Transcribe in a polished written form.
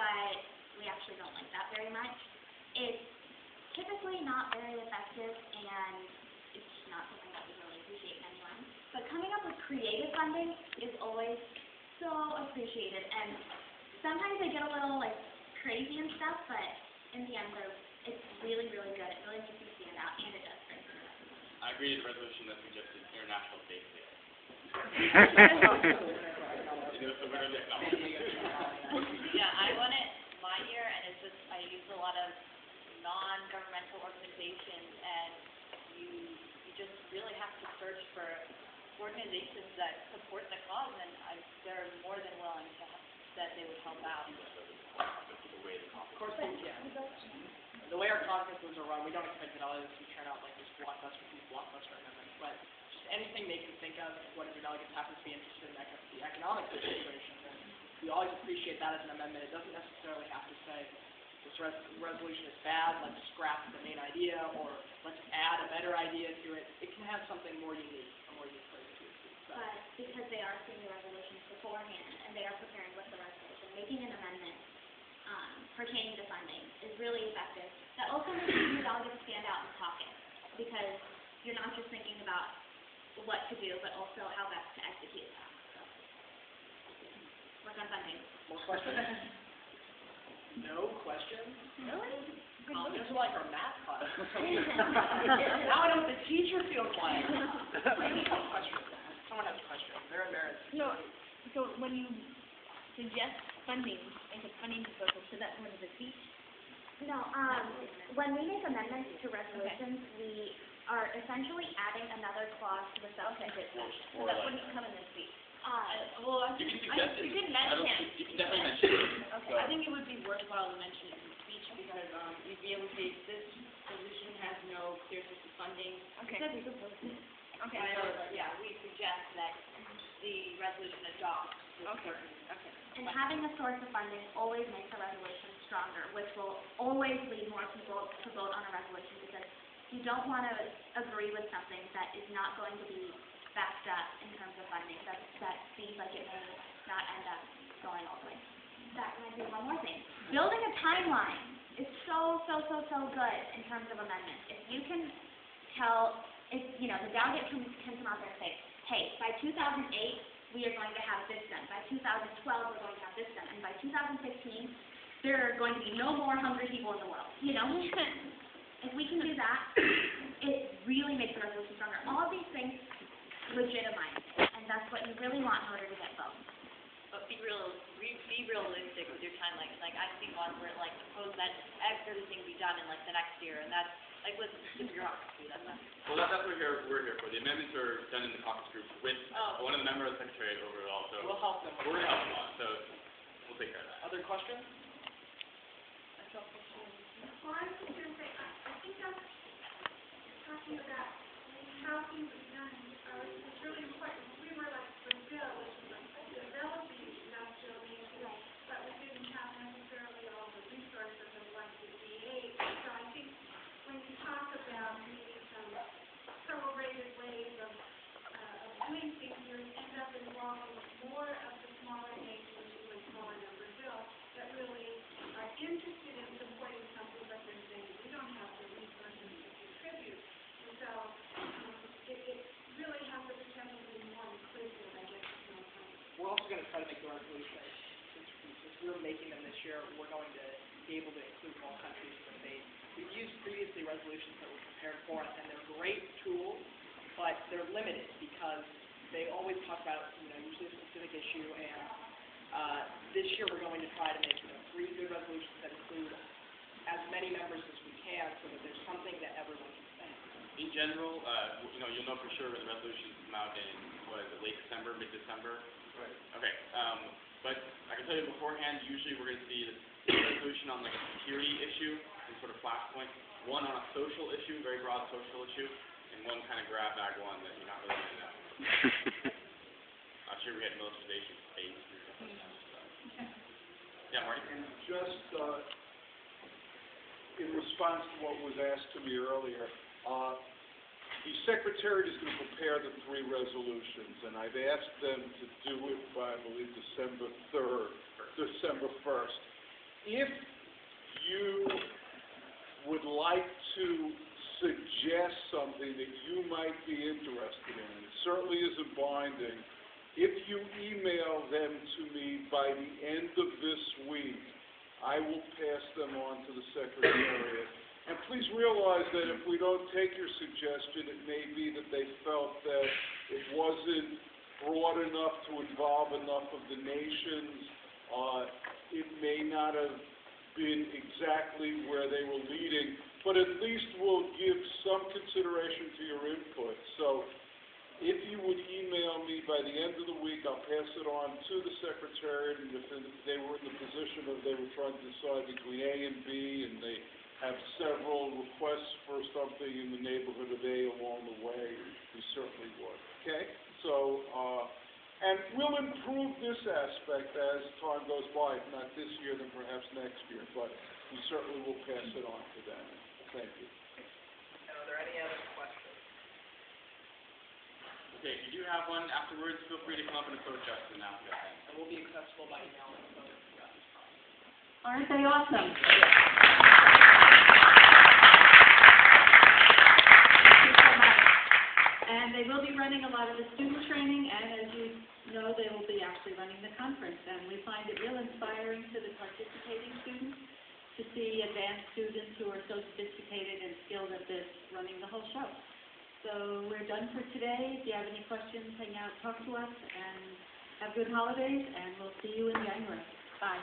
but we actually don't like that very much. It's typically not very effective, and it's not something that we really appreciate anyway. But coming up with creative funding is always so appreciated, and sometimes they get a little like crazy and stuff, but in the end, it's really, really good. It really makes you stand out, and it does strengthen the resolution. I agree with the resolution that suggested International Faith Day. Yeah, I won it my year, and it's just I use a lot of non-governmental organizations, and you just really have to search for organizations that support the cause, and they're more than willing to that they would help out. Of course, yeah. The way our conferences are run, we don't expect that all of this to turn out like this blockbuster amendment, but just anything they can think of, what if your delegates happen to be interested in the economic situation, then we always appreciate that as an amendment. It doesn't necessarily have to say this resolution is bad, let's scrap the main idea, or let's add a better idea to it. It can have something more unique, a more unique place to it. So. But because they are seeing the resolutions beforehand, and they are preparing with the resolution, making an amendment pertaining to funding is really effective. That also makes your delegates stand out in caucus, because you're not just thinking about what to do, but also how best to execute that. So, work on funding. More questions? No questions? Really? This is like our math class. Now I know what the teacher feels like. Someone has a question. They're embarrassed. So when you suggest funding, like a funding proposal, should that come into the speech? No, when we make amendments to resolutions, we are essentially adding another clause to the substantive section. So that wouldn't come in the speech. Well, I think You can you can mention it. You can definitely mention it. Okay. I think it would be worthwhile to mention it in the speech because you'd be able to say this resolution has no clear source of funding. Okay. Okay. So, yeah, we suggest that the resolution adopts with Okay. certain. Okay. And having a source of funding always makes a resolution stronger, which will always lead more people to vote on a resolution, because you don't want to agree with something that is not going to be backed up in terms of funding, that seems like it may not end up going all the way. That might be one more thing. Building a timeline is so good in terms of amendments. If you can tell, if the delegate can come out there and say, hey, by 2008, we are going to have this done. By 2012, we're going to have this done. And by 2015, there are going to be no more hungry people in the world. If we can do that, it really makes the resolution stronger. All of these things legitimize it, and that's what you really want in order to get votes. But be realistic with your timeline. Like I've seen ones where like suppose that everything be done in like the next year, and that's like with the bureaucracy. That's not. Well, that's what we're here for. The amendments are done in the caucus groups with one of the members of the secretariat over it all. So We'll help them. we're gonna help them out. So we'll take care of that. Other questions? Well, I was just going to say, I think that's talking about how things are done. It's really important. We were like Brazil, which was like developing industrial nation, but we didn't have necessarily all the resources of what the G8. So I think when you talk about maybe some prorated ways of doing things, you end up involving more of the smaller nations, like Poland or Brazil, that really are interested in supporting something, but they're saying we don't have the resources to contribute. And so it really has the potential to be more inclusive, I guess. We're also going to try to make the resolution, since we're making them this year, we're going to be able to include more countries in the debate. We've used previously resolutions that were prepared for us, and they're great tools, but they're limited because they always talk about, usually a specific issue, and this year we're going to try to make 3 good resolutions that include as many members as we can so that there's something that everyone can say. In general, you'll know for sure when the resolutions come out in, late December, mid-December? Right. Okay, but I can tell you beforehand, usually we're going to see the resolution on like a security issue and sort of flashpoint, one on a social issue, very broad social issue, and one kind of grab bag one that you're not really going to know. Not sure we had militarization space or something like that. Yeah, Marty? And just in response to what was asked to me earlier, the Secretariat is going to prepare the 3 resolutions, and I've asked them to do it by, I believe, December 1st. if you would like to suggest something that you might be interested in, it certainly isn't binding, if you email them to me by the end of this week, I will pass them on to the Secretariat. And please realize that if we don't take your suggestion, it may be that they felt that it wasn't broad enough to involve enough of the nations. It may not have been exactly where they were leading, but at least we'll give some consideration to your input. So if you would email me by the end of the week, I'll pass it on to the Secretariat, and if they were in the position of they were trying to decide between A and B, and they have several requests for something in the neighborhood of A along the way, we certainly would. Okay? So, and we'll improve this aspect as time goes by, if not this year, then perhaps next year, but we certainly will pass it on to them. Thank you. And are there any other questions? Okay, if you do have one afterwards, feel free to come up and approach us and ask us. And we'll be accessible by email and phone throughout this process. Aren't they awesome? And they will be running a lot of the student training, and as you know, they will be actually running the conference. And we find it real inspiring to the participating students to see advanced students who are so sophisticated and skilled at this running the whole show. So we're done for today. If you have any questions, hang out, talk to us, and have good holidays, and we'll see you in January. Bye.